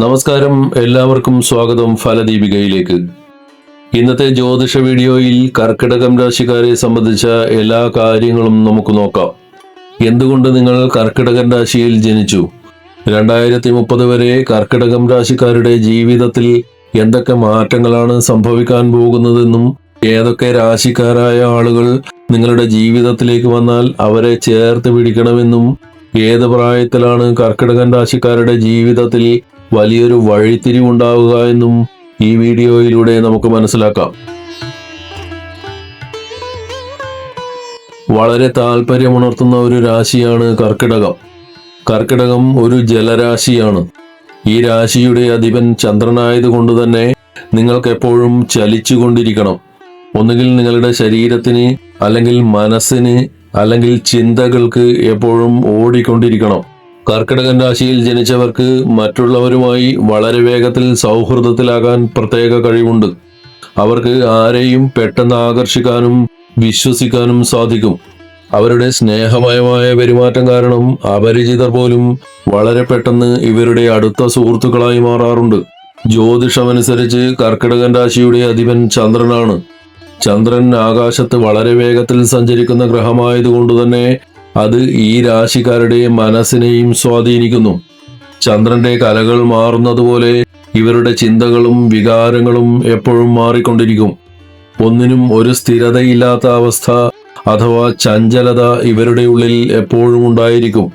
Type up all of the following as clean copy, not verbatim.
നമസ്കാരം, എല്ലാവർക്കും സ്വാഗതം ഫലദീപികയിലേക്ക്. ഇന്നത്തെ ജ്യോതിഷ വീഡിയോയിൽ കർക്കിടകം രാശിക്കാരെ സംബന്ധിച്ച എല്ലാ കാര്യങ്ങളും നമുക്ക് നോക്കാം. എന്തുകൊണ്ട് നിങ്ങൾ കർക്കിടകം രാശിയിൽ ജനിച്ചു? 2030 വരെ കർക്കിടകം രാശിക്കാരുടെ ജീവിതത്തിൽ എന്തൊക്കെ മാറ്റങ്ങളാണ് സംഭവിക്കാൻ പോകുന്നതെന്നും ഏതൊക്കെ രാശിക്കാരായ ആളുകൾ നിങ്ങളുടെ ജീവിതത്തിലേക്ക് വന്നാൽ അവരെ ചേർത്ത് പിടിക്കണമെന്നും ഏത് പ്രായത്തിലാണ് കർക്കിടകം രാശിക്കാരുടെ ജീവിതത്തിൽ വലിയൊരു വഴിത്തിരിവുണ്ടാവുക എന്നും ഈ വീഡിയോയിലൂടെ നമുക്ക് മനസ്സിലാക്കാം. വളരെ താല്പര്യമുണർത്തുന്ന ഒരു രാശിയാണ് കർക്കിടകം. കർക്കിടകം ഒരു ജലരാശിയാണ്. ഈ രാശിയുടെ അധിപൻ ചന്ദ്രനായതുകൊണ്ട് തന്നെ നിങ്ങൾക്ക് എപ്പോഴും ചലിച്ചുകൊണ്ടിരിക്കണം. ഒന്നുകിൽ നിങ്ങളുടെ ശരീരത്തിന്, അല്ലെങ്കിൽ മനസ്സിന്, അല്ലെങ്കിൽ ചിന്തകൾക്ക് എപ്പോഴും ഓടിക്കൊണ്ടിരിക്കണം. കർക്കിടകൻ രാശിയിൽ ജനിച്ചവർക്ക് മറ്റുള്ളവരുമായി വളരെ വേഗത്തിൽ സൗഹൃദത്തിലാകാൻ പ്രത്യേക കഴിവുണ്ട്. അവർക്ക് ആരെയും പെട്ടെന്ന് ആകർഷിക്കാനും വിശ്വസിക്കാനും സാധിക്കും. അവരുടെ സ്നേഹമയമായ പെരുമാറ്റം കാരണം അപരിചിതർ പോലും വളരെ പെട്ടെന്ന് ഇവരുടെ അടുത്ത സുഹൃത്തുക്കളായി മാറാറുണ്ട്. ജ്യോതിഷമനുസരിച്ച് കർക്കിടകൻ രാശിയുടെ അധിപൻ ചന്ദ്രനാണ്. ചന്ദ്രൻ ആകാശത്ത് വളരെ വേഗത്തിൽ സഞ്ചരിക്കുന്ന ഗ്രഹമായതുകൊണ്ട് തന്നെ അത് ഈ രാശിക്കാരുടെ മനസ്സിനെയും സ്വാധീനിക്കുന്നു. ചന്ദ്രന്റെ കലകൾ മാറുന്നതുപോലെ ഇവരുടെ ചിന്തകളും വികാരങ്ങളും എപ്പോഴും മാറിക്കൊണ്ടിരിക്കും. ഒന്നിനും ഒരു സ്ഥിരതയില്ലാത്ത അവസ്ഥ അഥവാ ചഞ്ചലത ഇവരുടെ ഉള്ളിൽ എപ്പോഴും ഉണ്ടായിരിക്കും.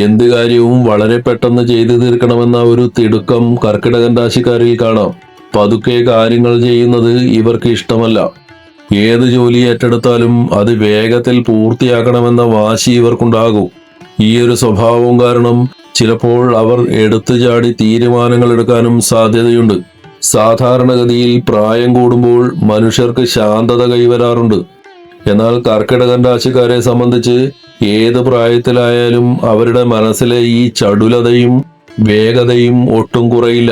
എന്ത് കാര്യവും വളരെ പെട്ടെന്ന് ചെയ്തു തീർക്കണമെന്ന ഒരു തിടുക്കം കർക്കിടകൻ രാശിക്കാരിൽ കാണാം. പതുക്കെ കാര്യങ്ങൾ ചെയ്യുന്നത് ഇവർക്ക് ഇഷ്ടമല്ല. ഏത് ജോലി ഏറ്റെടുത്താലും അത് വേഗത്തിൽ പൂർത്തിയാക്കണമെന്ന വാശി ഇവർക്കുണ്ടാകും. ഈ ഒരു സ്വഭാവം കാരണം ചിലപ്പോൾ അവർ എടുത്തു ചാടി തീരുമാനങ്ങൾ എടുക്കാനും സാധ്യതയുണ്ട്. സാധാരണഗതിയിൽ പ്രായം കൂടുമ്പോൾ മനുഷ്യർക്ക് ശാന്തത കൈവരാറുണ്ട്. എന്നാൽ കർക്കിടകൻ രാശിക്കാരെ സംബന്ധിച്ച് ഏത് പ്രായത്തിലായാലും അവരുടെ മനസ്സിലെ ഈ ചടുലതയും വേഗതയും ഒട്ടും കുറയില്ല.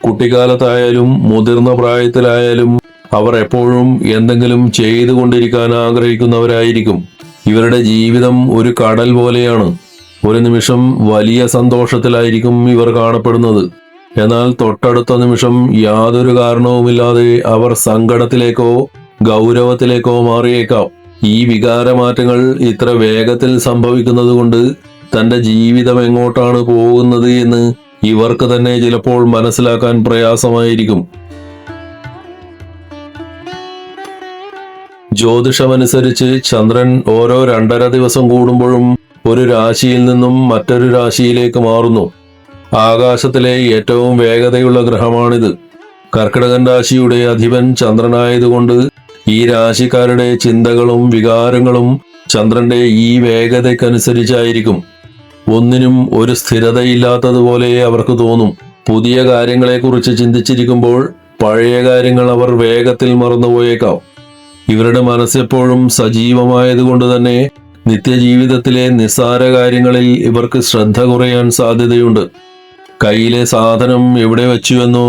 കുട്ടിക്കാലത്തായാലും മുതിർന്ന പ്രായത്തിലായാലും അവർ എപ്പോഴും എന്തെങ്കിലും ചെയ്തുകൊണ്ടിരിക്കാൻ ആഗ്രഹിക്കുന്നവരായിരിക്കും. ഇവരുടെ ജീവിതം ഒരു കടൽ പോലെയാണ്. ഒരു നിമിഷം വലിയ സന്തോഷത്തിലായിരിക്കും ഇവർ കാണപ്പെടുന്നത്. എന്നാൽ തൊട്ടടുത്ത നിമിഷം യാതൊരു കാരണവുമില്ലാതെ അവർ സങ്കടത്തിലേക്കോ ഗൗരവത്തിലേക്കോ മാറിയേക്കാം. ഈ വികാരമാറ്റങ്ങൾ ഇത്ര വേഗത്തിൽ സംഭവിക്കുന്നത് കൊണ്ട് തന്റെ ജീവിതം എങ്ങോട്ടാണ് പോകുന്നത് എന്ന് ഇവർക്ക് തന്നെ ചിലപ്പോൾ മനസ്സിലാക്കാൻ പ്രയാസമായിരിക്കും. ജ്യോതിഷമനുസരിച്ച് ചന്ദ്രൻ ഓരോ 2.5 ദിവസം കൂടുമ്പോഴും ഒരു രാശിയിൽ നിന്നും മറ്റൊരു രാശിയിലേക്ക് മാറുന്നു. ആകാശത്തിലെ ഏറ്റവും വേഗതയുള്ള ഗ്രഹമാണിത്. കർക്കിടകൻ രാശിയുടെ അധിപൻ ചന്ദ്രനായതുകൊണ്ട് ഈ രാശിക്കാരുടെ ചിന്തകളും വികാരങ്ങളും ചന്ദ്രന്റെ ഈ വേഗതയ്ക്കനുസരിച്ചായിരിക്കും. ഒന്നിനും ഒരു സ്ഥിരതയില്ലാത്തതുപോലെ അവർക്ക് തോന്നും. പുതിയ കാര്യങ്ങളെക്കുറിച്ച് ചിന്തിച്ചിരിക്കുമ്പോൾ പഴയ കാര്യങ്ങൾ അവർ വേഗത്തിൽ മറന്നുപോയേക്കാം. ഇവരുടെ മനസ്സെപ്പോഴും സജീവമായതുകൊണ്ട് തന്നെ നിത്യജീവിതത്തിലെ നിസ്സാര കാര്യങ്ങളിൽ ഇവർക്ക് ശ്രദ്ധ കുറയാൻ സാധ്യതയുണ്ട്. കയ്യിലെ സാധനം എവിടെ വെച്ചുവെന്നോ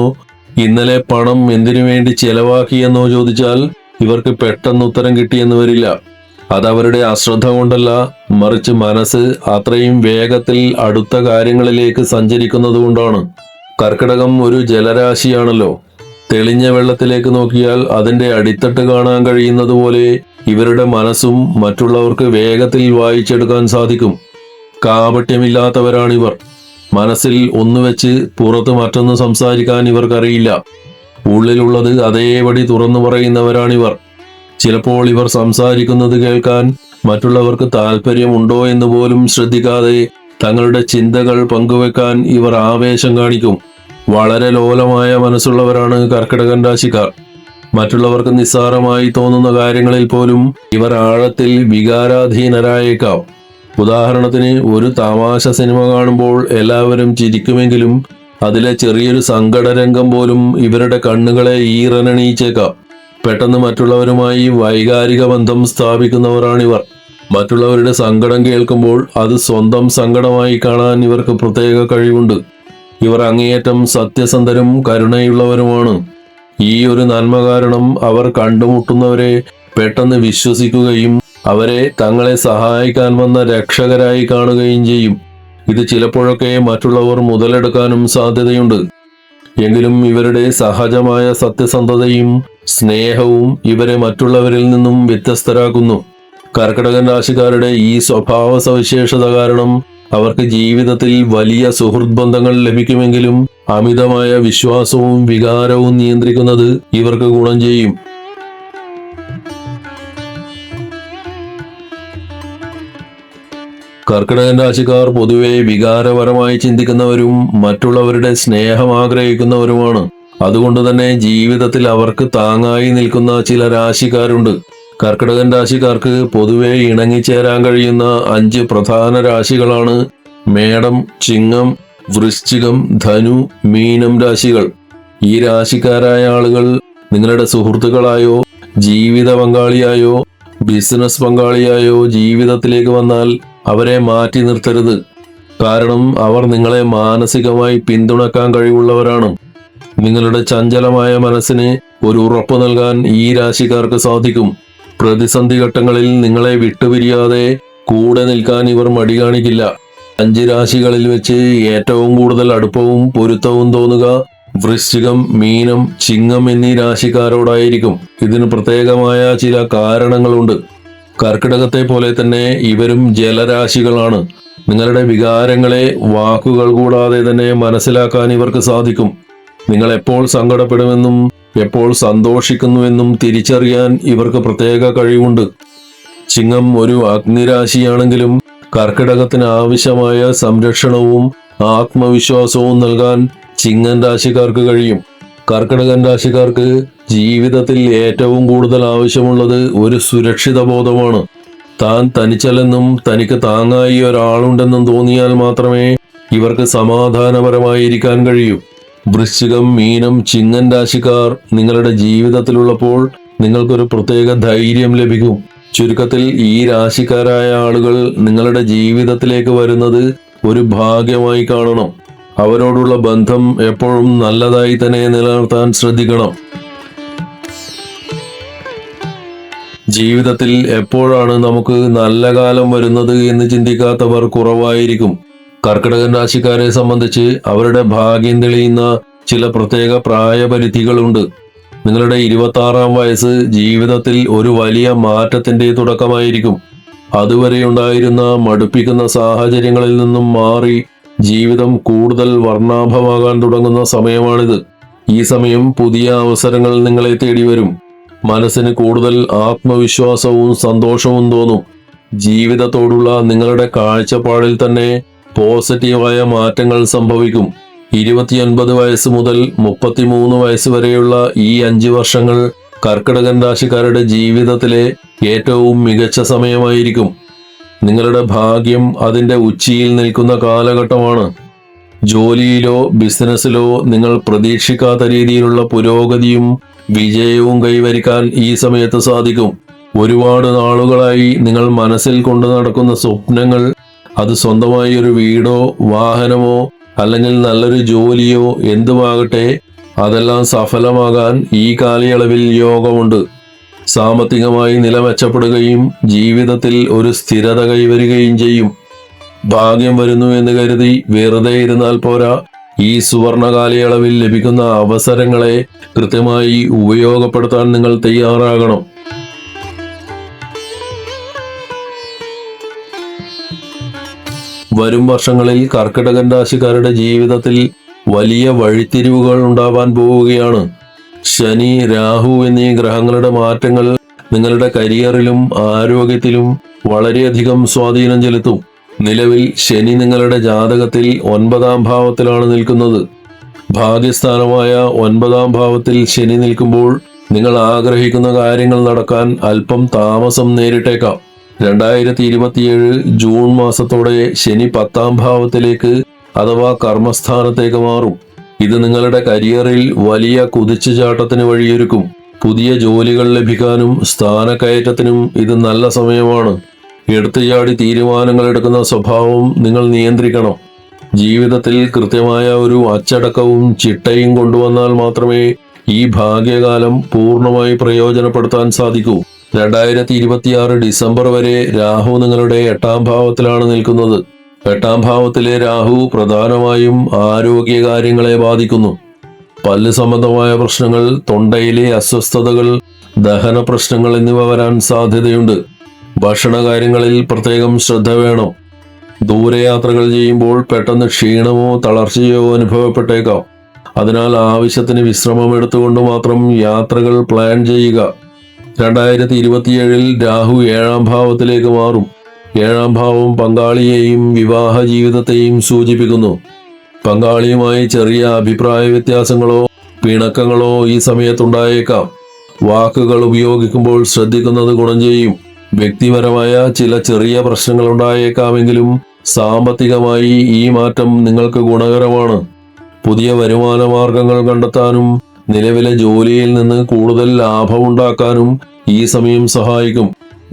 ഇന്നലെ പണം എന്തിനു വേണ്ടി ചെലവാക്കിയെന്നോ ചോദിച്ചാൽ ഇവർക്ക് പെട്ടെന്ന് ഉത്തരം കിട്ടിയെന്ന് വരില്ല. അതവരുടെ അശ്രദ്ധ കൊണ്ടല്ല, മറിച്ച് മനസ്സ് അത്രയും വേഗത്തിൽ അടുത്ത കാര്യങ്ങളിലേക്ക് സഞ്ചരിക്കുന്നത് കൊണ്ടാണ്. കർക്കിടകം ഒരു ജലരാശിയാണല്ലോ. തെളിഞ്ഞ വെള്ളത്തിലേക്ക് നോക്കിയാൽ അതിന്റെ അടിത്തട്ട് കാണാൻ കഴിയുന്നത് പോലെ ഇവരുടെ മനസ്സും മറ്റുള്ളവർക്ക് വേഗത്തിൽ വായിച്ചെടുക്കാൻ സാധിക്കും. കാപട്യമില്ലാത്തവരാണിവർ. മനസ്സിൽ ഒന്നുവെച്ച് പുറത്ത് മറ്റൊന്ന് സംസാരിക്കാൻ ഇവർക്കറിയില്ല. ഉള്ളിലുള്ളത് അതേപടി തുറന്നു പറയുന്നവരാണിവർ. ചിലപ്പോൾ ഇവർ സംസാരിക്കുന്നത് കേൾക്കാൻ മറ്റുള്ളവർക്ക് താല്പര്യമുണ്ടോ എന്ന് പോലും ശ്രദ്ധിക്കാതെ തങ്ങളുടെ ചിന്തകൾ പങ്കുവെക്കാൻ ഇവർ ആവേശം കാണിക്കും. വളരെ ലോലമായ മനസ്സുള്ളവരാണ് കർക്കിടകൻ രാശിക്കാർ. മറ്റുള്ളവർക്ക് നിസ്സാരമായി തോന്നുന്ന കാര്യങ്ങളിൽ പോലും ഇവർ ആഴത്തിൽ വികാരാധീനരായേക്കാം. ഉദാഹരണത്തിന്, ഒരു തമാശ സിനിമ കാണുമ്പോൾ എല്ലാവരും ചിരിക്കുമെങ്കിലും അതിലെ ചെറിയൊരു സങ്കടരംഗം പോലും ഇവരുടെ കണ്ണുകളെ ഈറനണിയിച്ചേക്കാം. പെട്ടെന്ന് മറ്റുള്ളവരുമായി വൈകാരിക ബന്ധം സ്ഥാപിക്കുന്നവരാണിവർ. മറ്റുള്ളവരുടെ സങ്കടം കേൾക്കുമ്പോൾ അത് സ്വന്തം സങ്കടമായി കാണാൻ ഇവർക്ക് പ്രത്യേക കഴിവുണ്ട്. ഇവർ അങ്ങേയറ്റം സത്യസന്ധരും കരുണയുള്ളവരുമാണ്. ഈ ഒരു നന്മ കാരണം അവർ കണ്ടുമുട്ടുന്നവരെ പെട്ടെന്ന് വിശ്വസിക്കുകയും അവരെ തങ്ങളെ സഹായിക്കാൻ വന്ന രക്ഷകരായി കാണുകയും ചെയ്യും. ഇത് ചിലപ്പോഴൊക്കെ മറ്റുള്ളവർ മുതലെടുക്കാനും സാധ്യതയുണ്ട്. എങ്കിലും ഇവരുടെ സഹജമായ സത്യസന്ധതയും സ്നേഹവും ഇവരെ മറ്റുള്ളവരിൽ നിന്നും വ്യത്യസ്തരാക്കുന്നു. കർക്കിടകൻ രാശിക്കാരുടെ ഈ സ്വഭാവ സവിശേഷത കാരണം അവർക്ക് ജീവിതത്തിൽ വലിയ സുഹൃത്ത് ബന്ധങ്ങൾ ലഭിക്കുമെങ്കിലും അമിതമായ വിശ്വാസവും വികാരവും നിയന്ത്രിക്കുന്നത് ഇവർക്ക് ഗുണം ചെയ്യും. കർക്കിടകൻ രാശിക്കാർ പൊതുവെ വികാരപരമായി ചിന്തിക്കുന്നവരും മറ്റുള്ളവരുടെ സ്നേഹം ആഗ്രഹിക്കുന്നവരുമാണ്. അതുകൊണ്ട് തന്നെ ജീവിതത്തിൽ അവർക്ക് താങ്ങായി നിൽക്കുന്ന ചില രാശിക്കാരുണ്ട്. കർക്കിടകൻ രാശിക്കാർക്ക് പൊതുവെ ഇണങ്ങിച്ചേരാൻ കഴിയുന്ന 5 പ്രധാന രാശികളാണ് മേടം, ചിങ്ങം, വൃശ്ചികം, ധനു, മീനം രാശികൾ. ഈ രാശിക്കാരായ ആളുകൾ നിങ്ങളുടെ സുഹൃത്തുക്കളായോ ജീവിത പങ്കാളിയായോ ബിസിനസ് പങ്കാളിയായോ ജീവിതത്തിലേക്ക് വന്നാൽ അവരെ മാറ്റി നിർത്തരുത്. കാരണം അവർ നിങ്ങളെ മാനസികമായി പിന്തുണക്കാൻ കഴിവുള്ളവരാണ്. നിങ്ങളുടെ ചഞ്ചലമായ മനസ്സിന് ഒരു ഉറപ്പ് നൽകാൻ ഈ രാശിക്കാർക്ക് സാധിക്കും. പ്രതിസന്ധി ഘട്ടങ്ങളിൽ നിങ്ങളെ വിട്ടുപിരിയാതെ കൂടെ നിൽക്കാൻ ഇവർ മടി കാണിക്കില്ല. 5 രാശികളിൽ വെച്ച് ഏറ്റവും കൂടുതൽ അടുപ്പവും പൊരുത്തവും തോന്നുക വൃശ്ചികം, മീനം, ചിങ്ങം എന്നീ രാശിക്കാരോടായിരിക്കും. ഇതിന് പ്രത്യേകമായ ചില കാരണങ്ങളുണ്ട്. കർക്കിടകത്തെ പോലെ തന്നെ ഇവരും ജലരാശികളാണ്. നിങ്ങളുടെ വികാരങ്ങളെ വാക്കുകൾ കൂടാതെ തന്നെ മനസ്സിലാക്കാൻ ഇവർക്ക് സാധിക്കും. നിങ്ങൾ എപ്പോൾ സങ്കടപ്പെടുമെന്നും എപ്പോൾ സന്തോഷിക്കുന്നുവെന്നും തിരിച്ചറിയാൻ ഇവർക്ക് പ്രത്യേക കഴിവുണ്ട്. ചിങ്ങം ഒരു അഗ്നിരാശിയാണെങ്കിലും കർക്കിടകത്തിന് ആവശ്യമായ സംരക്ഷണവും ആത്മവിശ്വാസവും നൽകാൻ ചിങ്ങൻ രാശിക്കാർക്ക് കഴിയും. കർക്കിടകൻ രാശിക്കാർക്ക് ജീവിതത്തിൽ ഏറ്റവും കൂടുതൽ ആവശ്യമുള്ളത് ഒരു സുരക്ഷിത ബോധമാണ്. താൻ തനിച്ചല്ലെന്നും തനിക്ക് താങ്ങായി ഒരാളുണ്ടെന്നും തോന്നിയാൽ മാത്രമേ ഇവർക്ക് സമാധാനപരമായിരിക്കാൻ കഴിയൂ. വൃശ്ചികം, മീനം, ചിങ്ങൻ രാശിക്കാർ നിങ്ങളുടെ ജീവിതത്തിലുള്ളപ്പോൾ നിങ്ങൾക്കൊരു പ്രത്യേക ധൈര്യം ലഭിക്കും. ചുരുക്കത്തിൽ ഈ രാശിക്കാരായ ആളുകൾ നിങ്ങളുടെ ജീവിതത്തിലേക്ക് വരുന്നത് ഒരു ഭാഗ്യമായി കാണണം. അവരോടുള്ള ബന്ധം എപ്പോഴും നല്ലതായി തന്നെ നിലനിർത്താൻ ശ്രദ്ധിക്കണം. ജീവിതത്തിൽ എപ്പോഴാണ് നമുക്ക് നല്ല കാലം വരുന്നത് എന്ന് ചിന്തിക്കാത്തവർ കുറവായിരിക്കും. കർക്കിടകൻ രാശിക്കാരെ സംബന്ധിച്ച് അവരുടെ ഭാഗ്യം തെളിയുന്ന ചില പ്രത്യേക പ്രായപരിധികളുണ്ട്. നിങ്ങളുടെ 26-ാം വയസ്സ് ജീവിതത്തിൽ ഒരു വലിയ മാറ്റത്തിന്റെ തുടക്കമായിരിക്കും. അതുവരെ ഉണ്ടായിരുന്ന മടുപ്പിക്കുന്ന സാഹചര്യങ്ങളിൽ നിന്നും മാറി ജീവിതം കൂടുതൽ വർണ്ണാഭമാകാൻ തുടങ്ങുന്ന സമയമാണിത്. ഈ സമയം പുതിയ അവസരങ്ങൾ നിങ്ങളെ തേടി വരും. മനസ്സിന് കൂടുതൽ ആത്മവിശ്വാസവും സന്തോഷവും തോന്നും. ജീവിതത്തോടുള്ള നിങ്ങളുടെ കാഴ്ചപ്പാടിൽ തന്നെ പോസിറ്റീവായ മാറ്റങ്ങൾ സംഭവിക്കും. 29 വയസ്സ് മുതൽ 33 വയസ്സ് വരെയുള്ള ഈ 5 വർഷങ്ങൾ കർക്കിടകൻ രാശിക്കാരുടെ ജീവിതത്തിലെ ഏറ്റവും മികച്ച സമയമായിരിക്കും. നിങ്ങളുടെ ഭാഗ്യം അതിന്റെ ഉച്ചിയിൽ നിൽക്കുന്ന കാലഘട്ടമാണ്. ജോലിയിലോ ബിസിനസ്സിലോ നിങ്ങൾ പ്രതീക്ഷിക്കാത്ത രീതിയിലുള്ള പുരോഗതിയും വിജയവും കൈവരിക്കാൻ ഈ സമയത്ത് സാധിക്കും. ഒരുപാട് നാളുകളായി നിങ്ങൾ മനസ്സിൽ കൊണ്ടു നടക്കുന്ന സ്വപ്നങ്ങൾ, അത് സ്വന്തമായി ഒരു വീടോ വാഹനമോ അല്ലെങ്കിൽ നല്ലൊരു ജോലിയോ എന്തുമാകട്ടെ, അതെല്ലാം സഫലമാകാൻ ഈ കാലയളവിൽ യോഗമുണ്ട്. സാമ്പത്തികമായി നില മെച്ചപ്പെടുകയും ജീവിതത്തിൽ ഒരു സ്ഥിരത കൈവരികയും ചെയ്യും. ഭാഗ്യം വരുന്നു എന്ന് കരുതി വെറുതെ ഇരുന്നാൽ പോരാ. ഈ സുവർണ കാലയളവിൽ ലഭിക്കുന്ന അവസരങ്ങളെ കൃത്യമായി ഉപയോഗപ്പെടുത്താൻ നിങ്ങൾ തയ്യാറാകണം. വരും വർഷങ്ങളിൽ കർക്കിടകൻ രാശിക്കാരുടെ ജീവിതത്തിൽ വലിയ വഴിത്തിരിവുകൾ ഉണ്ടാവാൻ പോവുകയാണ്. ശനി, രാഹു എന്നീ ഗ്രഹങ്ങളുടെ മാറ്റങ്ങൾ നിങ്ങളുടെ കരിയറിലും ആരോഗ്യത്തിലും വളരെയധികം സ്വാധീനം ചെലുത്തും. നിലവിൽ ശനി നിങ്ങളുടെ ജാതകത്തിൽ 9-ാം ഭാവത്തിലാണ് നിൽക്കുന്നത്. ഭാഗ്യസ്ഥാനമായ 9-ാം ഭാവത്തിൽ ശനി നിൽക്കുമ്പോൾ നിങ്ങൾ ആഗ്രഹിക്കുന്ന കാര്യങ്ങൾ നടക്കാൻ അല്പം താമസം നേരിട്ടേക്കാം. 2027 ജൂൺ മാസത്തോടെ ശനി 10-ാം ഭാവത്തിലേക്ക് അഥവാ കർമ്മസ്ഥാനത്തേക്ക് മാറും. ഇത് നിങ്ങളുടെ കരിയറിൽ വലിയ കുതിച്ചുചാട്ടത്തിന് വഴിയൊരുക്കും. പുതിയ ജോലികൾ ലഭിക്കാനും സ്ഥാനക്കയറ്റത്തിനും ഇത് നല്ല സമയമാണ്. എടുത്തുചാടി തീരുമാനങ്ങൾ എടുക്കുന്ന സ്വഭാവം നിങ്ങൾ നിയന്ത്രിക്കണം. ജീവിതത്തിൽ കൃത്യമായ ഒരു അച്ചടക്കവും ചിട്ടയും കൊണ്ടുവന്നാൽ മാത്രമേ ഈ ഭാഗ്യകാലം പൂർണ്ണമായി പ്രയോജനപ്പെടുത്താൻ സാധിക്കൂ. 2026 ഡിസംബർ വരെ രാഹു നിങ്ങളുടെ 8-ാം ഭാവത്തിലാണ് നിൽക്കുന്നത്. 8ാം ഭാവത്തിലെ രാഹു പ്രധാനമായും ആരോഗ്യകാര്യങ്ങളെ ബാധിക്കുന്നു. പല്ല് സംബന്ധമായ പ്രശ്നങ്ങൾ, തൊണ്ടയിലെ അസ്വസ്ഥതകൾ, ദഹന പ്രശ്നങ്ങൾ എന്നിവ വരാൻ സാധ്യതയുണ്ട്. ഭക്ഷണകാര്യങ്ങളിൽ പ്രത്യേകം ശ്രദ്ധ വേണം. ദൂരയാത്രകൾ ചെയ്യുമ്പോൾ പെട്ടെന്ന് ക്ഷീണമോ തളർച്ചയോ അനുഭവപ്പെട്ടേക്കാം. അതിനാൽ ആവശ്യത്തിന് വിശ്രമം എടുത്തുകൊണ്ട് മാത്രം യാത്രകൾ പ്ലാൻ ചെയ്യുക. 2027 രാഹു 7ാം ഭാവത്തിലേക്ക് മാറും. 7ാം ഭാവം പങ്കാളിയെയും വിവാഹ ജീവിതത്തെയും സൂചിപ്പിക്കുന്നു. പങ്കാളിയുമായി ചെറിയ അഭിപ്രായ വ്യത്യാസങ്ങളോ പിണക്കങ്ങളോ ഈ സമയത്തുണ്ടായേക്കാം. വാക്കുകൾ ഉപയോഗിക്കുമ്പോൾ ശ്രദ്ധിക്കുന്നത് ഗുണം ചെയ്യും. വ്യക്തിപരമായ ചില ചെറിയ പ്രശ്നങ്ങൾ ഉണ്ടായേക്കാമെങ്കിലും സാമ്പത്തികമായി ഈ മാറ്റം നിങ്ങൾക്ക് ഗുണകരമാണ്. പുതിയ വരുമാന മാർഗങ്ങൾ കണ്ടെത്താനും നിലവിലെ ജോലിയിൽ നിന്ന് കൂടുതൽ ലാഭമുണ്ടാക്കാനും ഈ സമയം സഹായിക്കും.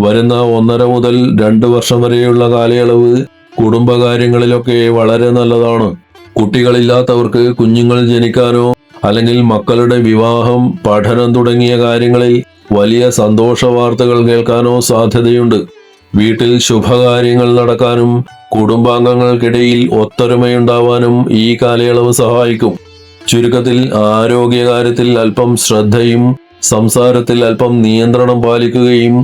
വരുന്ന 1.5 മുതൽ 2 വർഷം വരെയുള്ള കാലയളവ് കുടുംബകാര്യങ്ങളിലൊക്കെ വളരെ നല്ലതാണ്. കുട്ടികളില്ലാത്തവർക്ക് കുഞ്ഞുങ്ങൾ ജനിക്കാനോ അല്ലെങ്കിൽ മക്കളുടെ വിവാഹം, പഠനം തുടങ്ങിയ കാര്യങ്ങളിൽ വലിയ സന്തോഷ വാർത്തകൾ കേൾക്കാനോ സാധ്യതയുണ്ട്. വീട്ടിൽ ശുഭകാര്യങ്ങൾ നടക്കാനും കുടുംബാംഗങ്ങൾക്കിടയിൽ ഒത്തൊരുമയുണ്ടാവാനും ഈ കാലയളവ് സഹായിക്കും. ചുരുക്കത്തിൽ ആരോഗ്യകാര്യത്തിൽ അല്പം ശ്രദ്ധയും സംസാരത്തിൽ അല്പം നിയന്ത്രണം പാലിക്കുകയും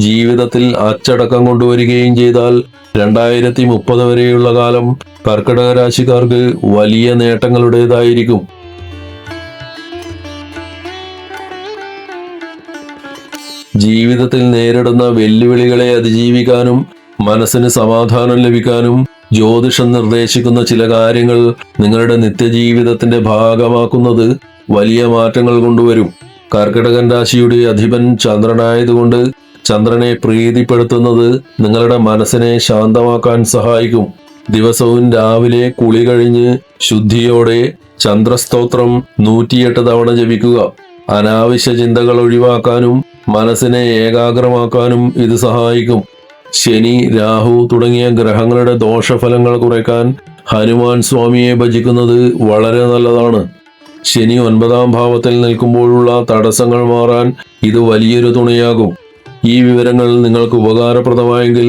ജീവിതത്തിൽ അച്ചടക്കം കൊണ്ടുവരികയും ചെയ്താൽ 2030 വരെയുള്ള കാലം കർക്കിടക രാശിക്കാർക്ക് വലിയ നേട്ടങ്ങളുടേതായിരിക്കും. ജീവിതത്തിൽ നേരിടുന്ന വെല്ലുവിളികളെ അതിജീവിക്കാനും മനസ്സിന് സമാധാനം ലഭിക്കാനും ജ്യോതിഷം നിർദ്ദേശിക്കുന്ന ചില കാര്യങ്ങൾ നിങ്ങളുടെ നിത്യജീവിതത്തിന്റെ ഭാഗമാക്കുന്നത് വലിയ മാറ്റങ്ങൾ കൊണ്ടുവരും. കർക്കിടകൻ രാശിയുടെ അധിപൻ ചന്ദ്രനായതുകൊണ്ട് ചന്ദ്രനെ പ്രീതിപ്പെടുത്തുന്നത് നിങ്ങളുടെ മനസ്സിനെ ശാന്തമാക്കാൻ സഹായിക്കും. ദിവസവും രാവിലെ കുളി കഴിഞ്ഞ് ശുദ്ധിയോടെ ചന്ദ്രസ്തോത്രം 108 തവണ ജപിക്കുക. അനാവശ്യ ചിന്തകൾ ഒഴിവാക്കാനും മനസ്സിനെ ഏകാഗ്രമാക്കാനും ഇത് സഹായിക്കും. ശനി, രാഹു തുടങ്ങിയ ഗ്രഹങ്ങളുടെ ദോഷഫലങ്ങൾ കുറയ്ക്കാൻ ഹനുമാൻ സ്വാമിയെ ഭജിക്കുന്നത് വളരെ നല്ലതാണ്. ശനി 9ാം ഭാവത്തിൽ നിൽക്കുമ്പോഴുള്ള തടസ്സങ്ങൾ മാറാൻ ഇത് വലിയൊരു തുണയാകും. ഈ വിവരങ്ങൾ നിങ്ങൾക്ക് ഉപകാരപ്രദമായെങ്കിൽ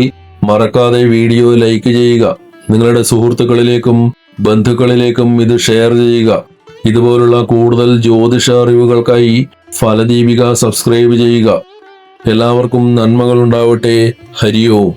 മറക്കാതെ വീഡിയോ ലൈക്ക് ചെയ്യുക. നിങ്ങളുടെ സുഹൃത്തുക്കളിലേക്കും ബന്ധുക്കളിലേക്കും ഇത് ഷെയർ ചെയ്യുക. ഇതുപോലുള്ള കൂടുതൽ ജ്യോതിഷ അറിവുകൾക്കായി ഫലദീപിക സബ്സ്ക്രൈബ് ചെയ്യുക. എല്ലാവർക്കും നന്മകൾ ഉണ്ടാവട്ടെ. ഹരി ഓം.